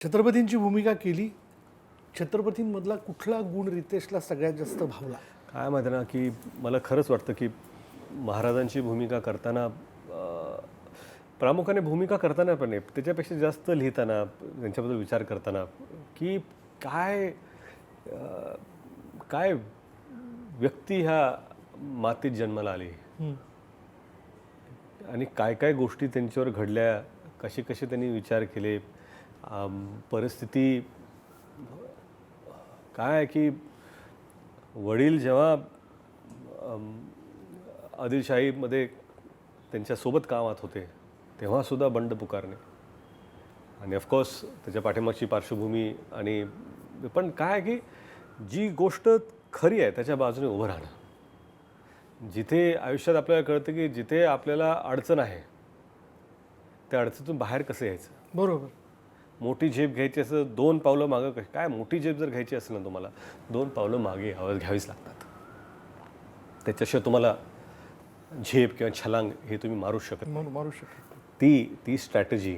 छत्रपतींची भूमिका केली. छत्रपतींमधला कुठला गुण रितेशला सगळ्यात जास्त भावला? काय माहिती ना की मला खरंच वाटतं की महाराजांची भूमिका करताना प्रामुख्याने भूमिका करताना पण नाही, त्याच्यापेक्षा जास्त लिहिताना, त्यांच्याबद्दल विचार करताना की काय काय व्यक्ती ह्या मातीत जन्माला आली आणि काय काय गोष्टी त्यांच्यावर घडल्या, कसे कसे त्यांनी विचार केले. परिस्थिती काय आहे की वडील जेव्हा आदिलशाहीमध्ये त्यांच्यासोबत कामात होते तेव्हासुद्धा बंड पुकारणे आणि ऑफकोर्स त्याच्या पाठीमागची पार्श्वभूमी. आणि पण काय आहे की जी गोष्ट खरी आहे त्याच्या बाजूने उभं राहणं. जिथे आयुष्यात आपल्याला कळतं की जिथे आपल्याला अडचण आहे त्या अडचणीतून बाहेर कसं यायचं. बरोबर. मोठी झेप घ्यायची असं 2 पावलं मागं काय मोठी झेप जर घ्यायची असेल ना तुम्हाला 2 पावलं मागे घ्यावीच लागतात. त्याच्याशिवाय तुम्हाला झेप किंवा छलांग हे तुम्ही मारू शकत नाही. मारू शकतो. ती स्ट्रॅटेजी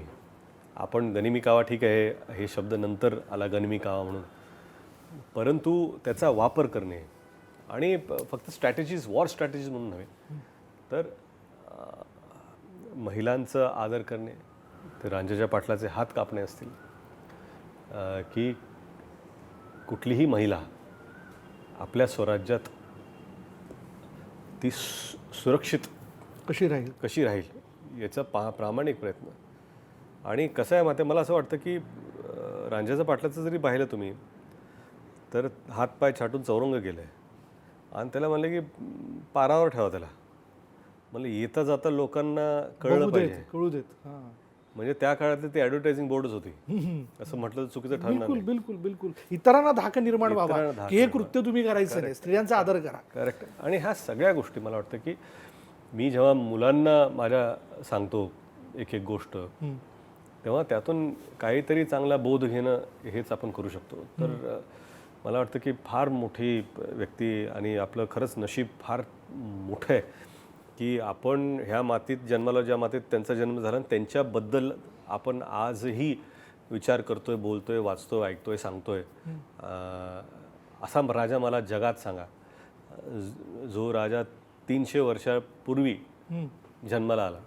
आपण गनिमी कावा, ठीक आहे हे शब्द नंतर आला गनिमी कावा म्हणून, परंतु त्याचा वापर करणे आणि फक्त स्ट्रॅटेजीज वॉर स्ट्रॅटेजीज म्हणून नव्हे तर महिलांचं आदर करणे, ते रांजाच्या पाटलाचे हात कापणे असतील, की कुठलीही महिला आपल्या स्वराज्यात ती सुरक्षित कशी राहील याचा प्रामाणिक प्रयत्न. आणि कसं आहे माहिती, मला असं वाटतं की रांजाच्या पाटलाचं जरी पाहिलं तुम्ही तर हातपाय छाटून चौरंग गेलं आहे आणि त्याला म्हणलं की पारावर ठेवा त्याला, म्हणलं येता जाता लोकांना कळलं पाहिजे, कळू देत. म्हणजे त्या काळातली ती ॲडव्हर्टायझिंग बोर्डच होती. असं म्हटलं तर चुकीचं ठरणार नाही. बिलकुल बिलकुल. इतरांना धाक निर्माण व्हावा की हे कृत्य तुम्ही करायचं नाही, स्त्रियांचा आदर करा. करेक्ट. आणि ह्या सगळ्या गोष्टी मला वाटतं की मी जेव्हा मुलांना माझ्या सांगतो एक एक गोष्ट तेव्हा त्यातून काहीतरी चांगला बोध घेणं हेच आपण करू शकतो. तर मला वाटतं की फार मोठी व्यक्ती आणि आपलं खरंच नशीब फार मोठं आहे की आपण ह्या मातीत जन्माला, ज्या मातीत त्यांचा जन्म झाला त्यांच्याबद्दल आपण आजही विचार करतोय, बोलतोय, वाचतोय, ऐकतोय, सांगतोय. असा राजा मला जगात सांगा जो राजा 300 वर्षापूर्वी जन्माला आला